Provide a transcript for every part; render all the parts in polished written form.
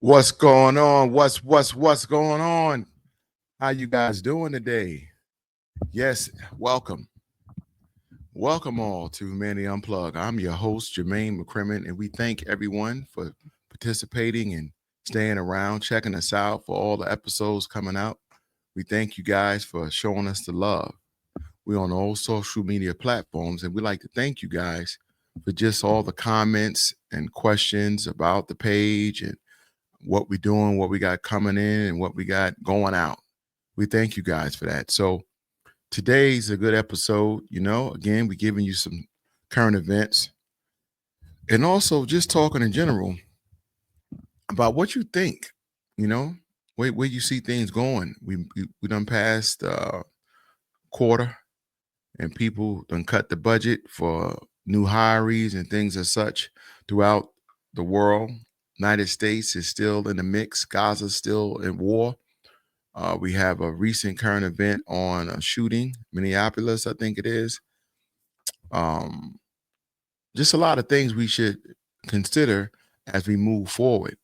What's going on? What's going on? How you guys doing today? Yes, welcome. Welcome all to Manny Unplug. I'm your host, Jermaine McCrimmon, and we thank everyone for participating and staying around, checking us out for all the episodes coming out. We thank you guys for showing us the love. We're on all social media platforms, and we like to thank you guys for just all the comments and questions about the page and what we're doing, what we got coming in, and what we got going out. We thank you guys for that. So today's a good episode. Again, we're giving you some current events and also just talking in general about what you think, where you see things going. We done passed quarter and people done cut the budget for new hires and things as such throughout the world. United States is still in the mix. Gaza's still in war. We have a recent current event on a shooting, Minneapolis, I think it is. Just a lot of things we should consider as we move forward.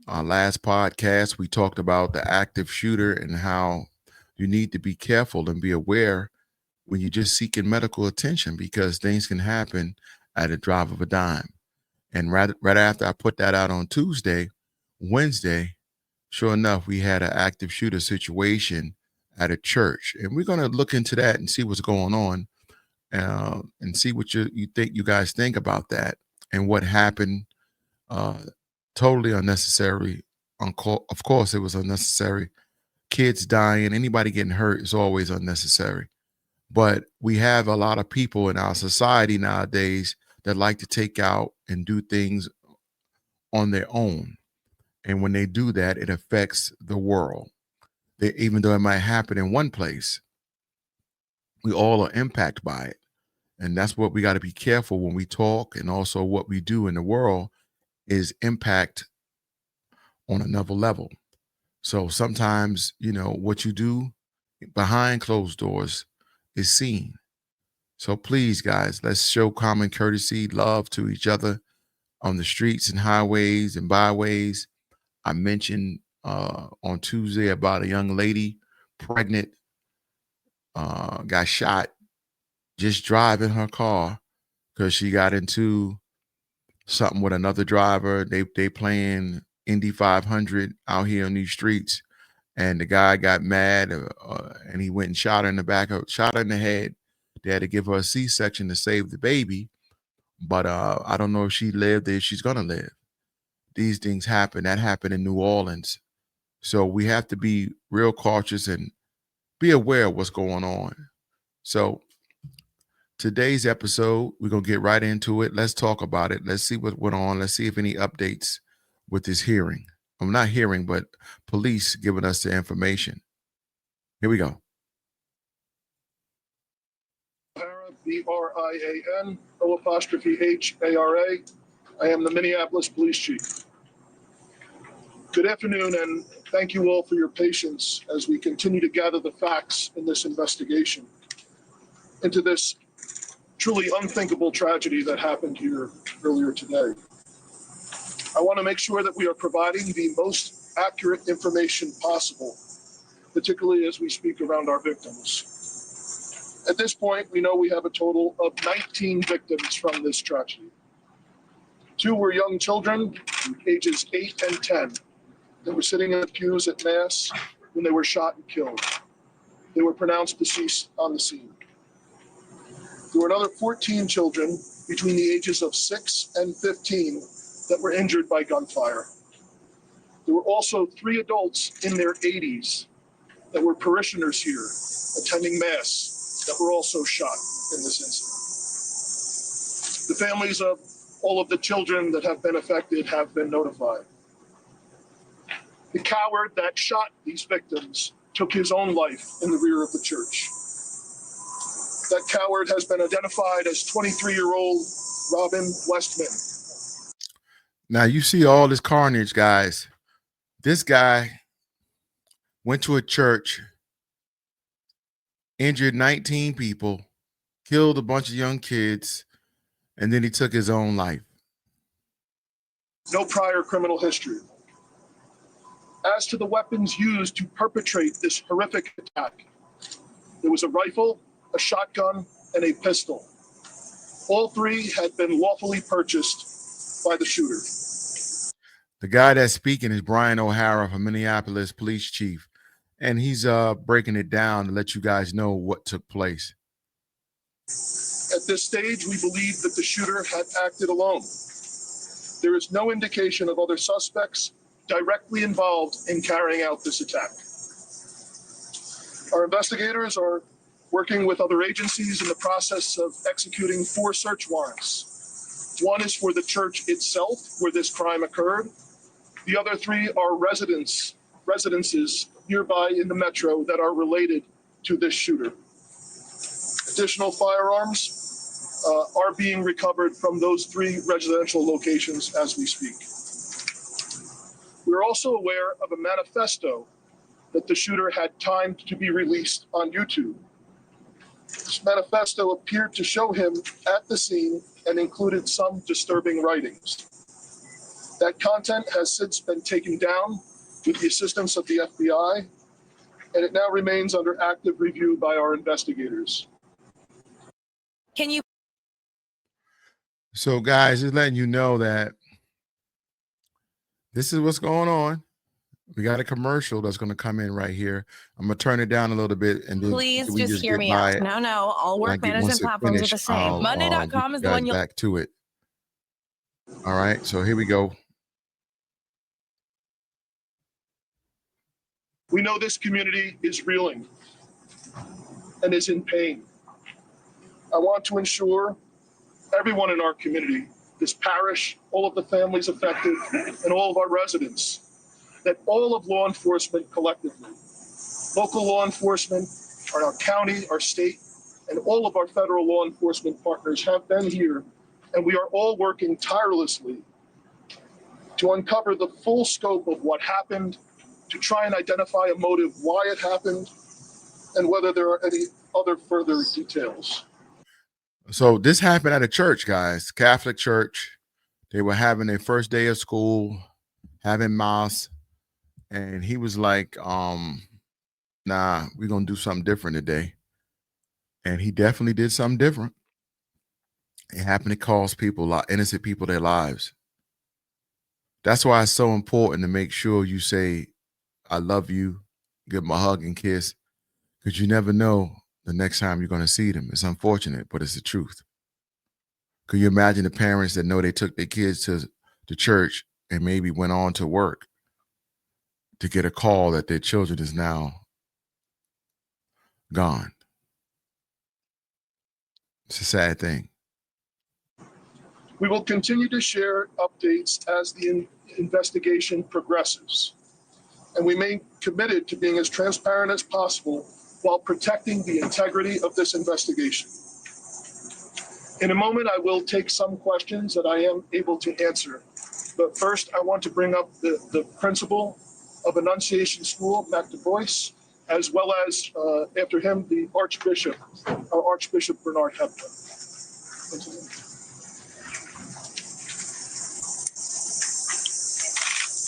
Our last podcast, we talked about the active shooter and how you need to be careful and be aware when you're just seeking medical attention because things can happen at a drop of a dime. And right after I put that out on Wednesday, sure enough, we had an active shooter situation at a church. And we're going to look into that and see what's going on and see what you guys think about that and what happened. Totally unnecessary. Of course, it was unnecessary. Kids dying, anybody getting hurt is always unnecessary. But we have a lot of people in our society nowadays that like to take out and do things on their own. And when they do that, it affects the world. Even though it might happen in one place, we all are impacted by it. And that's what we got to be careful when we talk, and also what we do in the world is impact on another level. So sometimes, what you do behind closed doors is seen. So please, guys, let's show common courtesy, love to each other on the streets and highways and byways. I mentioned on Tuesday about a young lady, pregnant, got shot just driving her car because she got into something with another driver. They playing Indy 500 out here on these streets, and the guy got mad and he went and shot her in the shot her in the head. They had to give her a C-section to save the baby, but I don't know if she lived or if she's gonna live. These things happen. That happened in New Orleans. So we have to be real cautious and be aware of what's going on. So today's episode, we're going to get right into it. Let's talk about it. Let's see what went on. Let's see if any updates with this hearing. I'm not hearing, but police giving us the information. Here we go. BRIAN, O''HARA. I am the Minneapolis Police Chief. Good afternoon, and thank you all for your patience as we continue to gather the facts in this investigation into this truly unthinkable tragedy that happened here earlier today. I want to make sure that we are providing the most accurate information possible, particularly as we speak around our victims. At this point, we know we have a total of 19 victims from this tragedy. 2 were young children, ages 8 and 10, that were sitting in the pews at Mass when they were shot and killed. They were pronounced deceased on the scene. There were another 14 children between the ages of 6 and 15 that were injured by gunfire. There were also 3 adults in their 80s that were parishioners here attending Mass that were also shot in this incident. The families of all of the children that have been affected have been notified. The coward that shot these victims took his own life in the rear of the church. That coward has been identified as 23-year-old Robin Westman. Now you see all this carnage, guys. This guy went to a church, injured 19 people, killed a bunch of young kids, and then he took his own life. No prior criminal history. As to the weapons used to perpetrate this horrific attack, there was a rifle, a shotgun, and a pistol. All three had been lawfully purchased by the shooter. The guy that's speaking is Brian O'Hara from Minneapolis Police Chief, and he's breaking it down to let you guys know what took place. At this stage, we believe that the shooter had acted alone. There is no indication of other suspects directly involved in carrying out this attack. Our investigators are working with other agencies in the process of executing 4 search warrants. One is for the church itself, where this crime occurred. The other 3 are residences nearby in the metro that are related to this shooter. Additional firearms are being recovered from those 3 residential locations as we speak. We're also aware of a manifesto that the shooter had timed to be released on YouTube. This manifesto appeared to show him at the scene and included some disturbing writings. That content has since been taken down with the assistance of the FBI, and it now remains under active review by our investigators. So, guys, just letting you know that this is what's going on. We got a commercial that's going to come in right here. I'm going to turn it down a little bit, and then Please we just hear get me by out. it. No, all When I work get- management once it platforms finish, are the same. I'll, Monday.com get is you the one guys you'll. back to it. All right, so here we go. We know this community is reeling and is in pain. I want to ensure everyone in our community, this parish, all of the families affected, and all of our residents, that all of law enforcement collectively, local law enforcement, our county, our state, and all of our federal law enforcement partners have been here, and we are all working tirelessly to uncover the full scope of what happened, to try and identify a motive why it happened, and whether there are any other further details. So this happened at a church, guys, Catholic church. They were having their first day of school, having mass, and he was like, nah, we're going to do something different today. And he definitely did something different. It happened to cost people, innocent people, their lives. That's why it's so important to make sure you say, I love you, give them a hug and kiss, because you never know the next time you're going to see them. It's unfortunate, but it's the truth. Could you imagine the parents that know they took their kids to the church and maybe went on to work to get a call that their children is now gone? It's a sad thing. We will continue to share updates as the investigation progresses, and we remain committed to being as transparent as possible while protecting the integrity of this investigation. In a moment, I will take some questions that I am able to answer, but first I want to bring up the principal of Annunciation School, Mac Du Bois, as well as after him, the Archbishop, Archbishop Bernard Hepburn.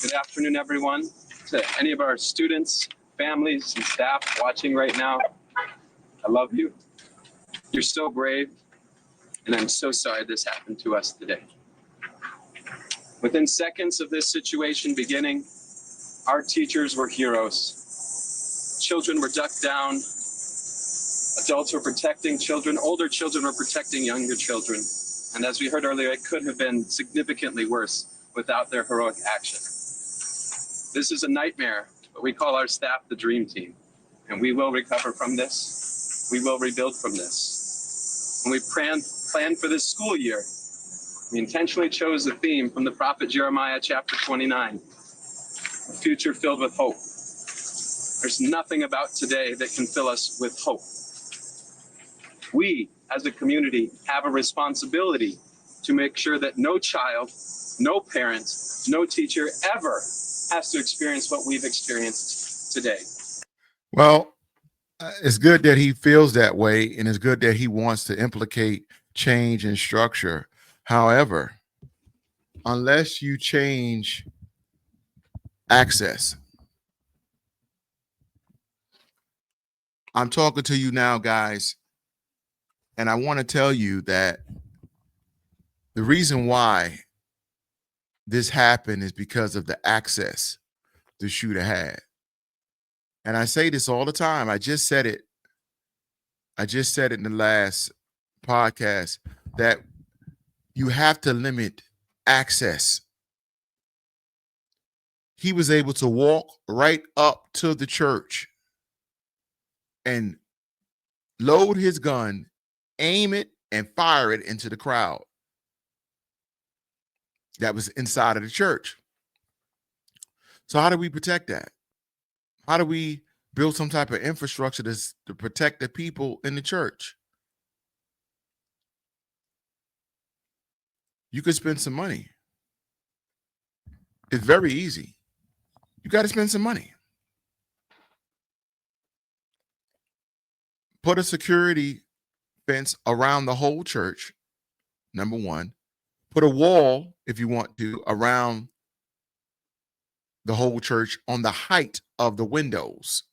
Good afternoon, everyone. To any of our students, families, and staff watching right now, I love you. You're so brave, and I'm so sorry this happened to us today. Within seconds of this situation beginning, our teachers were heroes. Children were ducked down. Adults were protecting children. Older children were protecting younger children. And as we heard earlier, it could have been significantly worse without their heroic action. This is a nightmare, but we call our staff the dream team. And we will recover from this. We will rebuild from this. When we planned for this school year, we intentionally chose a theme from the prophet Jeremiah chapter 29, a future filled with hope. There's nothing about today that can fill us with hope. We, as a community, have a responsibility to make sure that no child, no parent, no teacher ever has to experience what we've experienced today. Well, it's good that he feels that way, and it's good that he wants to implicate change and structure. However, unless you change access, I'm talking to you now, guys, and I want to tell you that the reason why this happened is because of the access the shooter had. And I say this all the time. I just said it in the last podcast that you have to limit access. He was able to walk right up to the church and load his gun, aim it, and fire it into the crowd that was inside of the church. So how do we protect that? How do we build some type of infrastructure to protect the people in the church? You could spend some money. It's very easy. You got to spend some money. Put a security fence around the whole church, number one. Put a wall, if you want to, around the whole church on the height of the windows.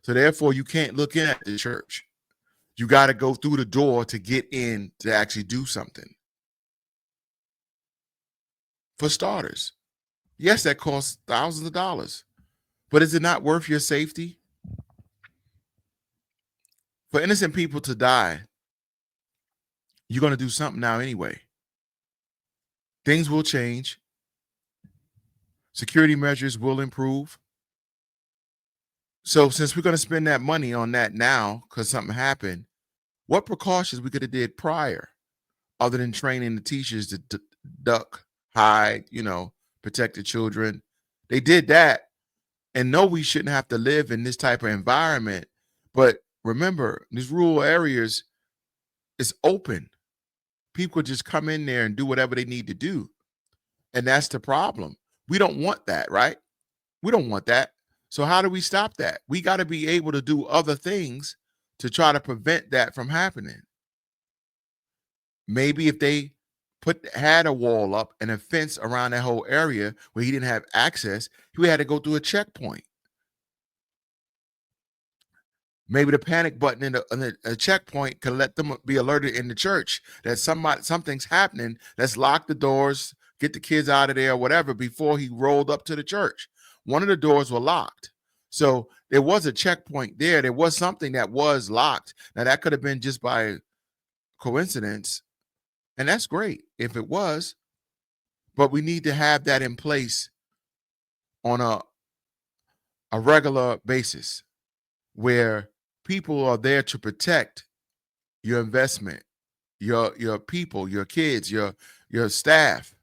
So therefore, you can't look in at the church. You got to go through the door to get in to actually do something. For starters, yes, that costs thousands of dollars, but is it not worth your safety? For innocent people to die, you're going to do something now anyway. Things will change. Security measures will improve. So since we're going to spend that money on that now because something happened, what precautions we could have did prior other than training the teachers to duck, hide, protect the children? They did that. And no, we shouldn't have to live in this type of environment. But remember, these rural areas, it's open. People just come in there and do whatever they need to do. And that's the problem. We don't want that, right? We don't want that. So how do we stop that? We got to be able to do other things to try to prevent that from happening. Maybe if they had a wall up and a fence around that whole area where he didn't have access, he had to go through a checkpoint. Maybe the panic button in a checkpoint can let them be alerted in the church that something's happening. Let's lock the doors, get the kids out of there or whatever before he rolled up to the church. One of the doors were locked. So there was a checkpoint there. There was something that was locked. Now that could have been just by coincidence. And that's great if it was. But we need to have that in place on a regular basis where people are there to protect your investment, your people, your kids, your staff.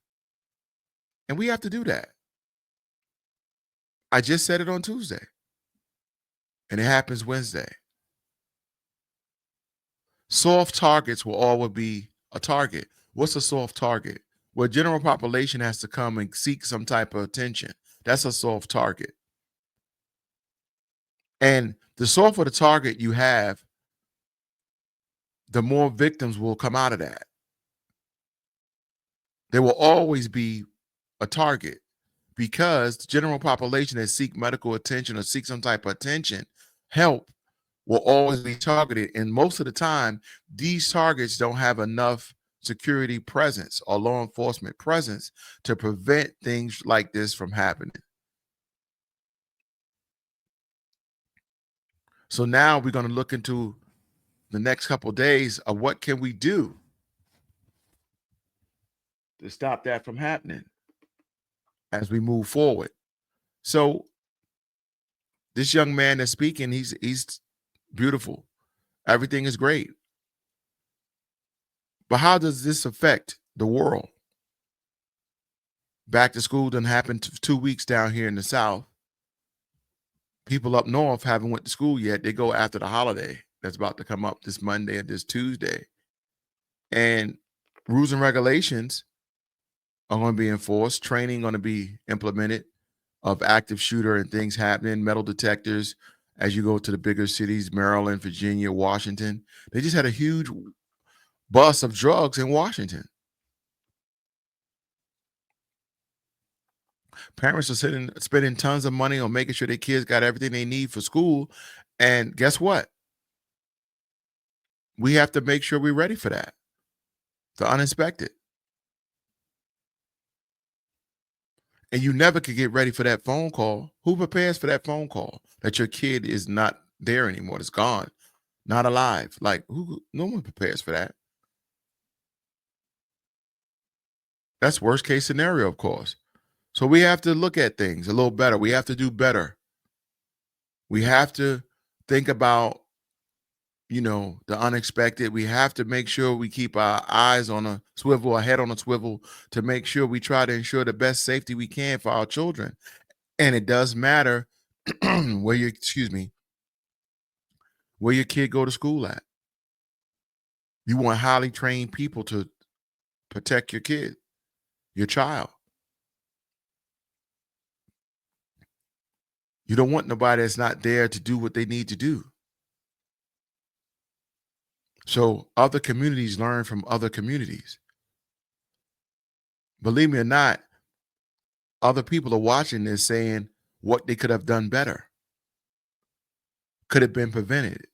And we have to do that. I just said it on Tuesday. And it happens Wednesday. Soft targets will always be a target. What's a soft target? Well, general population has to come and seek some type of attention. That's a soft target. And the softer the target you have, the more victims will come out of that. There will always be a target because the general population that seek medical attention or seek some type of attention, help, will always be targeted. And most of the time, these targets don't have enough security presence or law enforcement presence to prevent things like this from happening. So now we're going to look into the next couple of days of what can we do to stop that from happening as we move forward. So this young man that's speaking, he's beautiful. Everything is great. But how does this affect the world? Back to school done happened 2 weeks down here in the South. People up north haven't went to school yet. They go after the holiday that's about to come up this Monday or this Tuesday. And rules and regulations are going to be enforced. Training going to be implemented of active shooter and things happening, metal detectors as you go to the bigger cities, Maryland, Virginia, Washington. They just had a huge bust of drugs in Washington. Parents are spending tons of money on making sure their kids got everything they need for school. And guess what? We have to make sure we're ready for that, the unexpected. And you never could get ready for that phone call. Who prepares for that phone call that your kid is not there anymore? It's gone, not alive. Like, who? No one prepares for that. That's worst case scenario, of course. So we have to look at things a little better. We have to do better. We have to think about, the unexpected. We have to make sure we keep our eyes on a swivel, our head on a swivel, to make sure we try to ensure the best safety we can for our children. And it does matter where your kid go to school at. You want highly trained people to protect your kid, your child. You don't want nobody that's not there to do what they need to do. So other communities learn from other communities. Believe me or not, other people are watching this saying what they could have done better. Could have been prevented.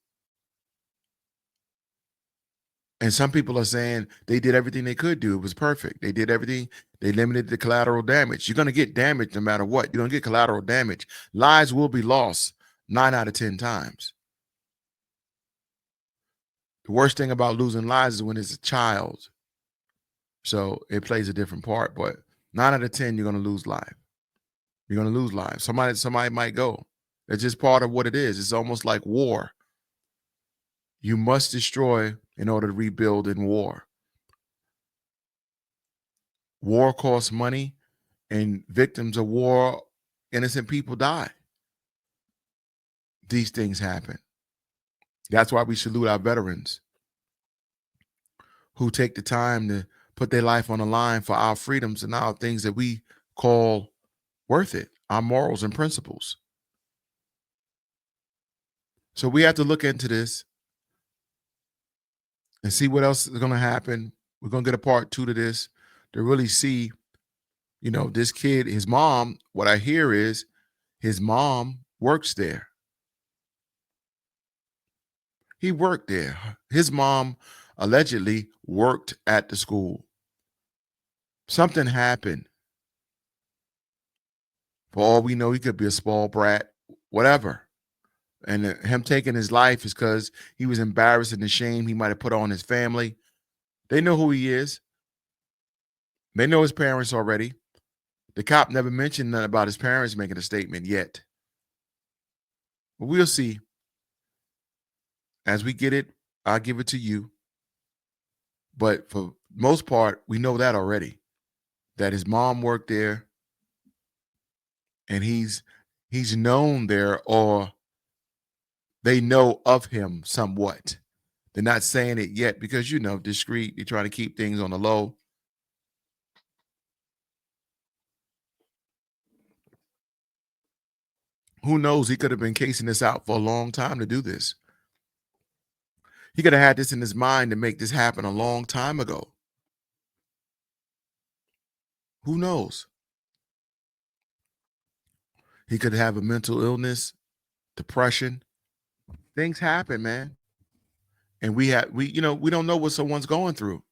And some people are saying they did everything they could do. It was perfect. They did everything. They limited the collateral damage. You're going to get damage no matter what. You're going to get collateral damage. Lives will be lost 9 out of 10 times. The worst thing about losing lives is when it's a child. So it plays a different part. But 9 out of 10, you're going to lose life. You're going to lose lives. Somebody might go. It's just part of what it is. It's almost like war. You must destroy in order to rebuild in war. War costs money, and victims of war, innocent people die. These things happen. That's why we salute our veterans who take the time to put their life on the line for our freedoms and our things that we call worth it, our morals and principles. So we have to look into this and see what else is going to happen. We're going to get a part 2 to this to really see, this kid, his mom, what I hear is his mom works there. He worked there. His mom allegedly worked at the school. Something happened. For all we know, he could be a small brat, whatever. And him taking his life is because he was embarrassed and ashamed he might have put on his family. They know who he is. They know his parents already. The cop never mentioned nothing about his parents making a statement yet. But we'll see. As we get it, I'll give it to you. But for most part, we know that already. That his mom worked there. And he's known there, or they know of him somewhat. They're not saying it yet because, discreet. They're trying to keep things on the low. Who knows? He could have been casing this out for a long time to do this. He could have had this in his mind to make this happen a long time ago. Who knows? He could have a mental illness, depression. Things happen, man. And we don't know what someone's going through.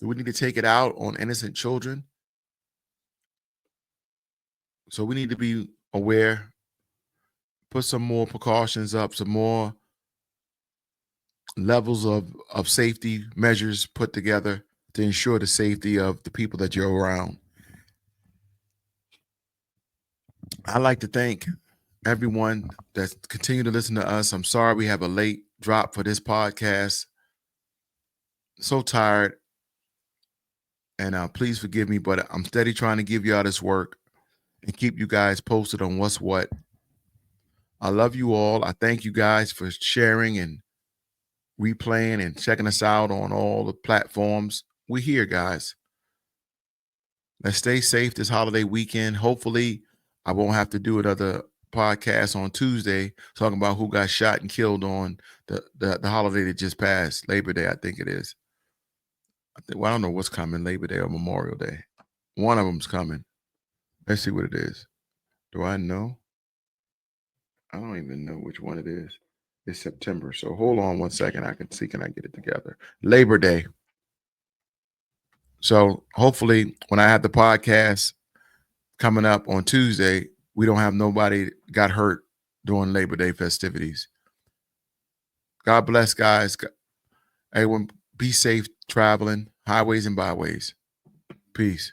We need to take it out on innocent children. So we need to be aware, put some more precautions up, some more levels of safety measures put together to ensure the safety of the people that you're around. I'd like to thank everyone that's continued to listen to us. I'm sorry we have a late drop for this podcast. So tired. And please forgive me, but I'm steady trying to give y'all this work and keep you guys posted on what's what. I love you all. I thank you guys for sharing and replaying and checking us out on all the platforms. We're here, guys. Let's stay safe this holiday weekend. Hopefully, I won't have to do another podcast on Tuesday talking about who got shot and killed on the holiday that just passed, Labor Day, I think it is. I don't know what's coming, Labor Day or Memorial Day. One of them's coming. Let's see what it is. Do I know? I don't even know which one it is. It's September. So hold on one second. I can see, can I get it together? Labor Day. So hopefully when I have the podcast coming up on Tuesday, we don't have nobody got hurt during Labor Day festivities. God bless, guys. Everyone be safe traveling, highways and byways. Peace.